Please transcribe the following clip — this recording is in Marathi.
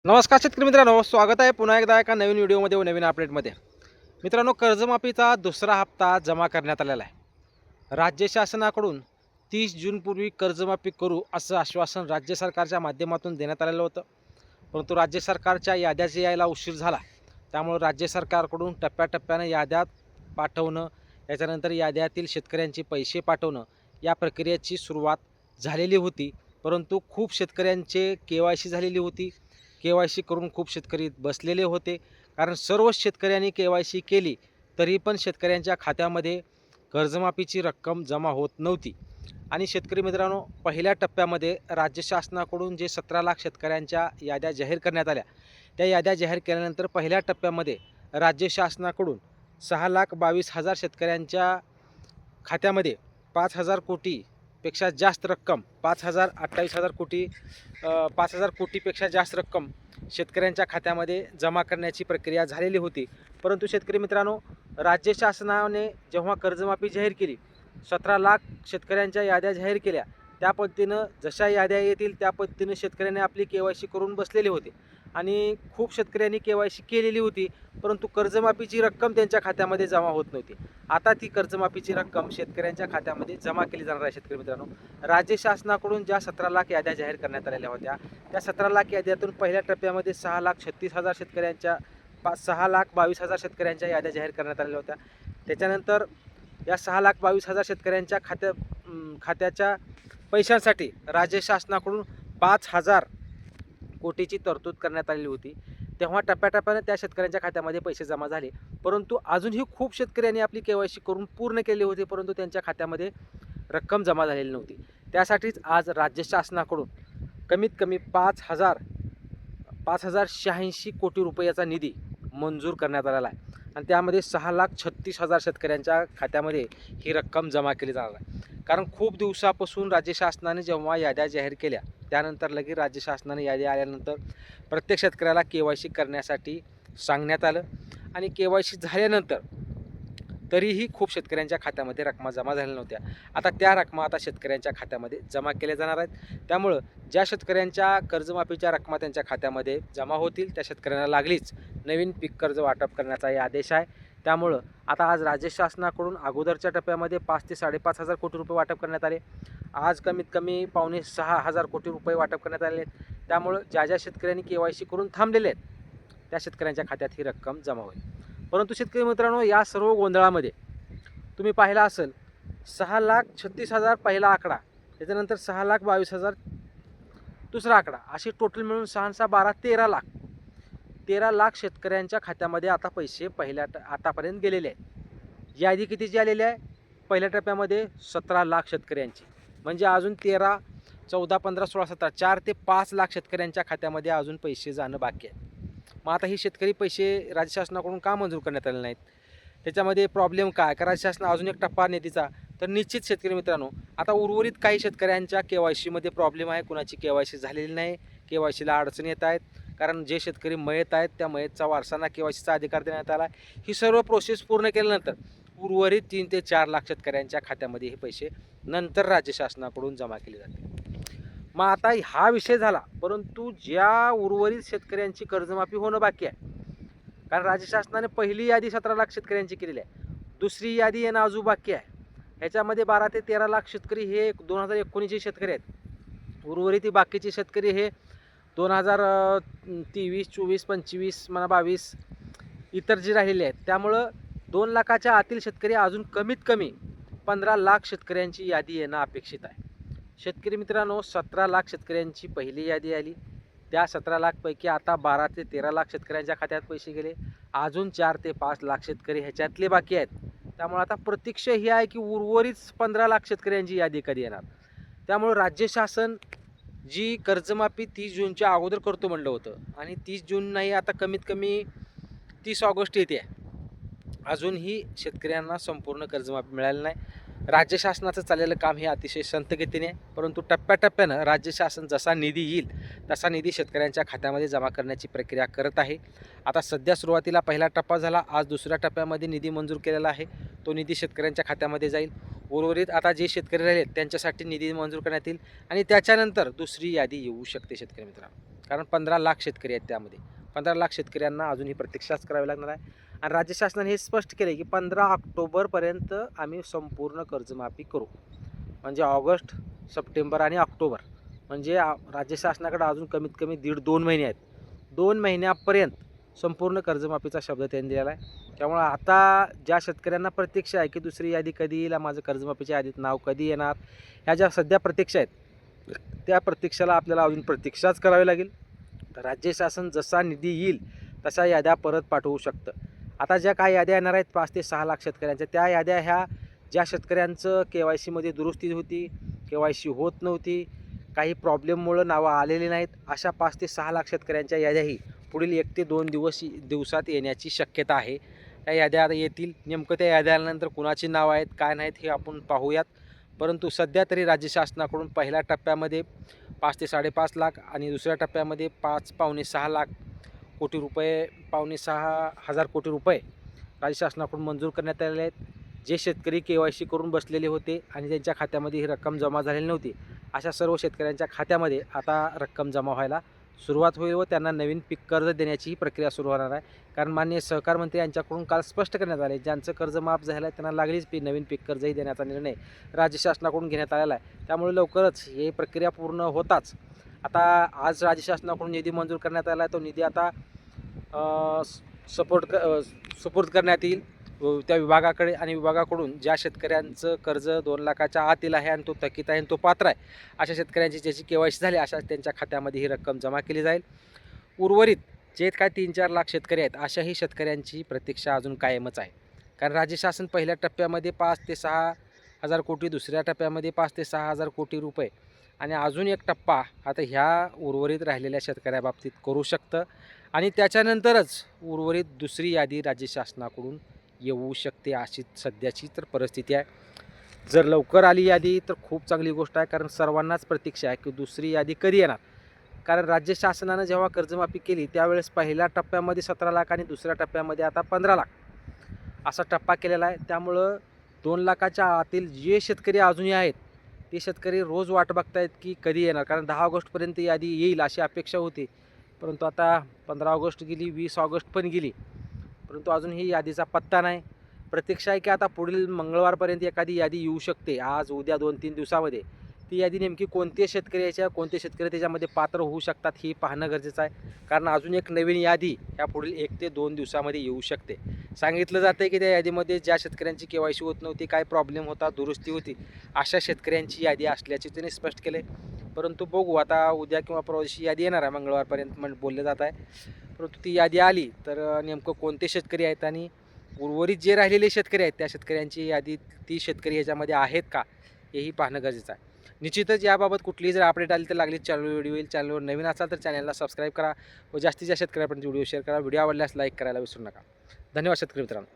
नमस्कार शेतकरी मित्रांनो, स्वागत आहे पुन्हा एकदा एका नवीन व्हिडिओमध्ये व नवीन अपडेटमध्ये. मित्रांनो, कर्जमाफीचा दुसरा हप्ता जमा करण्यात आलेला आहे. राज्य शासनाकडून 30 जूनपूर्वी कर्जमाफी करू असं आश्वासन राज्य सरकारच्या माध्यमातून देण्यात आलेलं होतं. परंतु राज्य सरकारच्या याद्याच यायला उशीर झाला. त्यामुळे राज्य सरकारकडून टप्प्याटप्प्यानं याद्या पाठवणं, त्याच्यानंतर याद्यातील शेतकऱ्यांचे पैसे पाठवणं या प्रक्रियेची सुरुवात झालेली होती. परंतु खूप शेतकऱ्यांचे KYC झालेली होती. KYC करून खूप शेतकरी बसलेले होते. कारण सर्वच शेतकऱ्यांनी KYC केली तरी पण शेतकऱ्यांच्या खात्यामध्ये कर्जमाफीची रक्कम जमा होत नव्हती. आणि शेतकरी मित्रांनो, पहिल्या टप्प्यामध्ये राज्य शासनाकडून जे 17 लाख शेतकऱ्यांच्या याद्या जाहीर करण्यात आल्या, त्या याद्या जाहीर केल्यानंतर पहिल्या टप्प्यामध्ये राज्य शासनाकडून 6,22,000 शेतकऱ्यांच्या खात्यामध्ये 5,000 कोटीपेक्षा जास्त रक्कम 5,28,000 कोटी 5,000 कोटीपेक्षा जास्त रक्कम शेतकऱ्यांच्या खात्यामध्ये जमा करण्याची प्रक्रिया झालेली होती. परंतु शेतकरी मित्रांनो, राज्य शासनाने जेव्हा कर्जमाफी जाहीर केली, 17 लाख शेतकऱ्यांच्या याद्या जाहीर केल्या, त्या पद्धतीनं जशा याद्या येतील त्या पद्धतीनं शेतकऱ्यांनी आपली KYC करून बसलेले होते. आणि खूप शेतकऱ्यांनी KYC केलेली होती, परंतु कर्जमाफीची रक्कम त्यांच्या खात्यामध्ये जमा होत नव्हती. आता ती कर्जमाफीची रक्कम शेतकऱ्यांच्या खात्यामध्ये जमा केली जाणार आहे. शेतकरी मित्रांनो, राज्य शासनाकडून ज्या 17 लाख याद्या जाहीर करण्यात आलेल्या होत्या, त्या 17 लाख याद्यातून पहिल्या टप्प्यामध्ये 6,36,000 शेतकऱ्यांच्या 6,22,000 शेतकऱ्यांच्या याद्या जाहीर करण्यात आलेल्या होत्या. त्याच्यानंतर या 6,22,000 शेतकऱ्यांच्या खात्याच्या पैशांसाठी राज्य शासनाकडून 5,000 कोटीची तरतूद करण्यात आलेली होती. तेव्हा टप्प्याटप्प्याने त्या शेतकऱ्यांच्या खात्यामध्ये पैसे जमा झाले. परंतु अजूनही खूप शेतकऱ्यांनी आपली KYC करून पूर्ण केली होती, परंतु त्यांच्या खात्यामध्ये रक्कम जमा झालेली नव्हती. त्यासाठीच आज राज्य शासनाकडून कमीत कमी 5,086 कोटी रुपयाचा निधी मंजूर करण्यात आलेला आहे. आणि त्यामध्ये 6,36,000 शेतकऱ्यांच्या खात्यामध्ये ही रक्कम जमा केली जाणार आहे. कारण खूप दिवसापासून राज्य शासनाने जेव्हा याद्या जाहीर केल्या, त्यानंतर लगेच राज्य शासनाने याद्या आल्यानंतर प्रत्येक शेतकऱ्याला KYC करण्यासाठी सांगण्यात आलं. आणि KYC झाल्यानंतर तरीही खूप शेतकऱ्यांच्या खात्यामध्ये रकमा जमा झालेल्या नव्हत्या. आता त्या रकमा शेतकऱ्यांच्या खात्यामध्ये जमा केल्या जाणार आहेत. त्यामुळं ज्या शेतकऱ्यांच्या कर्जमाफीच्या रकमा त्यांच्या खात्यामध्ये जमा होतील, त्या शेतकऱ्यांना लागलीच नवीन पीक कर्ज वाटप करण्याचा आदेश आहे. त्यामुळं आता आज राज्य शासनाकडून अगोदरच्या टप्प्यामध्ये 5 ते 5,500 कोटी रुपये वाटप करण्यात आले. आज कमीत कमी 5,600 कोटी रुपये वाटप करण्यात आले आहेत. त्यामुळं ज्या शेतकऱ्यांनी KYC करून थांबलेले आहेत, त्या शेतकऱ्यांच्या खात्यात ही रक्कम जमा होईल. परंतु शेतकरी मित्रांनो, या सर्व गोंधळामध्ये तुम्ही पाहिला असेल, 6,36,000 पहिला आकडा, त्याच्यानंतर 6,22,000 दुसरा आकडा, अशी टोटल मिळून 6 12 13 लाख शेतकऱ्यांच्या खात्यामध्ये आता पैसे आतापर्यंत गेलेले आहेत. यादी कितीची आलेली आहे? पहिल्या टप्प्यामध्ये 17 लाख शेतकऱ्यांची, म्हणजे अजून 13, 14, 15, 16, 17 4 ते 5 लाख शेतकऱ्यांच्या खात्यामध्ये अजून पैसे जाणं बाकी आहे. मग आता ही शेतकरी पैसे राज्य शासनाकडून का मंजूर करण्यात आले नाहीत? त्याच्यामध्ये प्रॉब्लेम काय? कारण राज्य शासन अजून एक टप्पा निधीचा, तर निश्चित शेतकरी मित्रांनो, आता उर्वरित काही शेतकऱ्यांच्या KYCमध्ये प्रॉब्लेम आहे. कुणाची KYC झालेली नाही, KYCला अडचणी येत आहेत. कारण जे शेतकरी मयत आहेत, त्या मयतचा वारसांना KYCचा अधिकार देण्यात आला. ही सर्व प्रोसेस पूर्ण केल्यानंतर उर्वरित 3 ते 4 लाख शेतकऱ्यांच्या खात्यामध्ये हे पैसे नंतर राज्य शासनाकडून जमा केले जातील. मग आता हा विषय झाला, परंतु ज्या उर्वरित शेतकऱ्यांची कर्जमाफी होणं बाकी आहे, कारण राज्य शासनाने पहिली यादी 17 लाख शेतकऱ्यांची केलेली आहे, दुसरी यादी येणं अजून बाकी आहे. ह्याच्यामध्ये 12 ते 13 लाख शेतकरी हे 2019चे शेतकरी आहेत. उर्वरित बाकीचे शेतकरी हे 2023, 24, 25 म्हणा 22 इतर जे राहिलेले आहेत. त्यामुळं 2 लाखाच्या आतील शेतकरी अजून कमीत कमी 15 लाख शेतकऱ्यांची यादी येणं अपेक्षित आहे. शेतकरी मित्रांनो, 17 लाख शेतकऱ्यांची पहिली यादी आली. त्या 17 लाखपैकी आता 12 ते 13 लाख शेतकऱ्यांच्या खात्यात पैसे गेले. अजून 4 ते 5 लाख शेतकरी ह्याच्यातले बाकी आहेत. त्यामुळे आता प्रतीक्षा ही आहे की उर्वरित 15 लाख शेतकऱ्यांची यादी कधी येणार. त्यामुळे राज्य शासन जी कर्जमाफी 30 जूनच्या अगोदर करतो म्हणलं होतं, आणि 30 जून नाही, आता कमीत कमी 30 ऑगस्ट येते, अजूनही शेतकऱ्यांना संपूर्ण कर्जमाफी मिळाली नाही. राज्य शासनाचं चाललेलं काम हे अतिशय संथ गतीने आहे. परंतु टप्प्याटप्प्यानं राज्य शासन जसा निधी येईल तसा निधी शेतकऱ्यांच्या खात्यामध्ये जमा करण्याची प्रक्रिया करत आहे. आता सध्या सुरुवातीला पहिला टप्पा झाला, आज दुसऱ्या टप्प्यामध्ये निधी मंजूर केलेला आहे. तो निधी शेतकऱ्यांच्या खात्यामध्ये जाईल. उर्वरित आता जे शेतकरी राहिले त्यांच्यासाठी निधी मंजूर करण्यात येईल आणि त्याच्यानंतर दुसरी यादी येऊ शकते शेतकरी मित्रांनो. कारण 15 लाख शेतकरी आहेत त्यामध्ये. 15 लाख शेतकऱ्यांना अजूनही प्रतीक्षाच करावी लागणार आहे. आणि राज्य शासनाने हे स्पष्ट केले की 15 ऑक्टोबरपर्यंत आम्ही संपूर्ण कर्जमाफी करू. म्हणजे ऑगस्ट, सप्टेंबर आणि ऑक्टोबर म्हणजे राज्य शासनाकडे अजून कमीत कमी 1.5-2 महिने आहेत. 2 महिन्यापर्यंत संपूर्ण कर्जमाफीचा शब्द त्यांनी दिलेला आहे. त्यामुळं आता ज्या शेतकऱ्यांना प्रतीक्षा आहे की दुसरी यादी कधी येईल, माझं कर्जमाफीच्या यादीत नाव कधी येणार, ह्या ज्या सध्या प्रतीक्षा आहेत त्या प्रतीक्षेला आपल्याला अजून प्रतीक्षाच करावी लागेल. राज्य शासन जसा निधी येईल तशा याद्या परत पाठवू शकतं. आता ज्या काही याद्या येणार आहेत 5 ते 6 लाख शेतकऱ्यांच्या, त्या याद्या ह्या ज्या शेतकऱ्यांचं KYCमध्ये दुरुस्ती होती, KYC होत नव्हती, काही प्रॉब्लेममुळं नावं आलेली नाहीत, अशा 5 ते 6 लाख शेतकऱ्यांच्या याद्याही पुढील 1 ते 2 दिवसात येण्याची शक्यता आहे. त्या याद्या आता येतील. नेमकं त्या याद्या आल्यानंतर कुणाची नावं आहेत काय नाहीत हे आपण पाहूयात. परंतु सध्या तरी राज्य शासनाकडून पहिल्या टप्प्यामध्ये 5 ते 5.5 लाख आणि दुसऱ्या टप्प्यामध्ये 5-5.25 लाख कोटी रुपये, 5.25 कोटी रुपये राज्य शासनाकडून मंजूर करण्यात आलेले आहेत. जे शेतकरी KYC करून बसलेले होते आणि त्यांच्या खात्यामध्ये ही रक्कम जमा झालेली नव्हती, अशा सर्व शेतकऱ्यांच्या खात्यामध्ये आता रक्कम जमा व्हायला सुरुवात होईल व त्यांना नवीन पीक कर्ज देण्याची प्रक्रिया सुरू होणार आहे. कारण माननीय सहकार मंत्री यांच्याकडून काल स्पष्ट करण्यात आले, ज्यांचं कर्ज माफ झालं आहे त्यांना लागलीच नवीन पीक कर्जही देण्याचा निर्णय राज्य शासनाकडून घेण्यात आलेला आहे. त्यामुळे लवकरच ही प्रक्रिया पूर्ण होताच आता आज राज्य शासनाकडून निधी मंजूर करण्यात आला आहे. तो निधी आता सुपूर्द करण्यात येईल त्या विभागाकडे आणि विभागाकडून ज्या शेतकऱ्यांचं कर्ज 2 लाखाच्या आतील आहे आणि तो थकीत आहे आणि तो पात्र आहे, अशा शेतकऱ्यांची ज्याची KYC झाली अशा त्यांच्या खात्यामध्ये ही रक्कम जमा केली जाईल. उर्वरित जे काय 3-4 लाख शेतकरी आहेत अशाही शेतकऱ्यांची प्रतीक्षा अजून कायमच आहे. कारण राज्य शासन पहिल्या टप्प्यामध्ये 5 ते 6 हजार कोटी, दुसऱ्या टप्प्यामध्ये 5 ते 6 हजार कोटी रुपये आणि अजून एक टप्पा आता ह्या उर्वरित राहिलेल्या शेतकऱ्याबाबतीत करू शकतं आणि त्याच्यानंतरच उर्वरित दुसरी यादी राज्य शासनाकडून येऊ शकते, अशी सध्याची तर परिस्थिती आहे. जर लवकर आली यादी तर खूप चांगली गोष्ट आहे, कारण सर्वांनाच प्रतीक्षा आहे की दुसरी यादी कधी येणार. कारण राज्य शासनानं जेव्हा कर्जमाफी केली त्यावेळेस पहिल्या टप्प्यामध्ये 17 लाख आणि दुसऱ्या टप्प्यामध्ये आता 15 लाख असा टप्पा केलेला आहे. त्यामुळं 2 लाखाच्या आतील जे शेतकरी अजूनही आहेत ते शेतकरी रोज वाट बघतायत की कधी येणार. कारण 10 ऑगस्टपर्यंत यादी येईल अशी अपेक्षा होती, परंतु आता 15 ऑगस्ट गेली, 20 ऑगस्ट पण गेली, परंतु अजूनही यादीचा पत्ता नाही. प्रतीक्षा आहे की आता पुढील मंगळवारपर्यंत एखादी यादी येऊ शकते, आज उद्या 2-3 दिवसामध्ये. ती यादी नेमकी कोणते शेतकरी यायच्या, कोणते शेतकरी त्याच्यामध्ये पात्र होऊ शकतात हे पाहणं गरजेचं आहे. कारण अजून एक नवीन यादी ह्या पुढील 1 ते 2 दिवसामध्ये येऊ शकते. सांगितलं जातं आहे की त्या यादीमध्ये ज्या शेतकऱ्यांची KYC होत नव्हती, काय प्रॉब्लेम होता, दुरुस्ती होती, अशा शेतकऱ्यांची यादी असल्याचे त्यांनी स्पष्ट केले. परंतु बघू आता उद्या किंवा परवा दिवशी यादी येणार आहे, मंगळवारपर्यंत बोललं जात आहे. परंतु ती यादी आली तर नेमकं कोणते शेतकरी आहेत आणि उर्वरित जे राहिलेले शेतकरी आहेत त्या शेतकऱ्यांची यादी ती शेतकरी ह्याच्यामध्ये आहेत का हेही पाहणं गरजेचं आहे. निश्चितच याबाबत कुठलीही जर अपडेट आली तर लागलीच चॅनल व्हिडिओ येईल. चॅनलवर नवीन असाल तर चॅनलला सबस्क्राईब करा व जास्तीत जास्त शेतकऱ्यापर्यंत व्हिडिओ शेअर करा. व्हिडिओ आवडल्यास लाईक करायला विसरू नका. धन्यवाद शेतकरी मित्रांनो.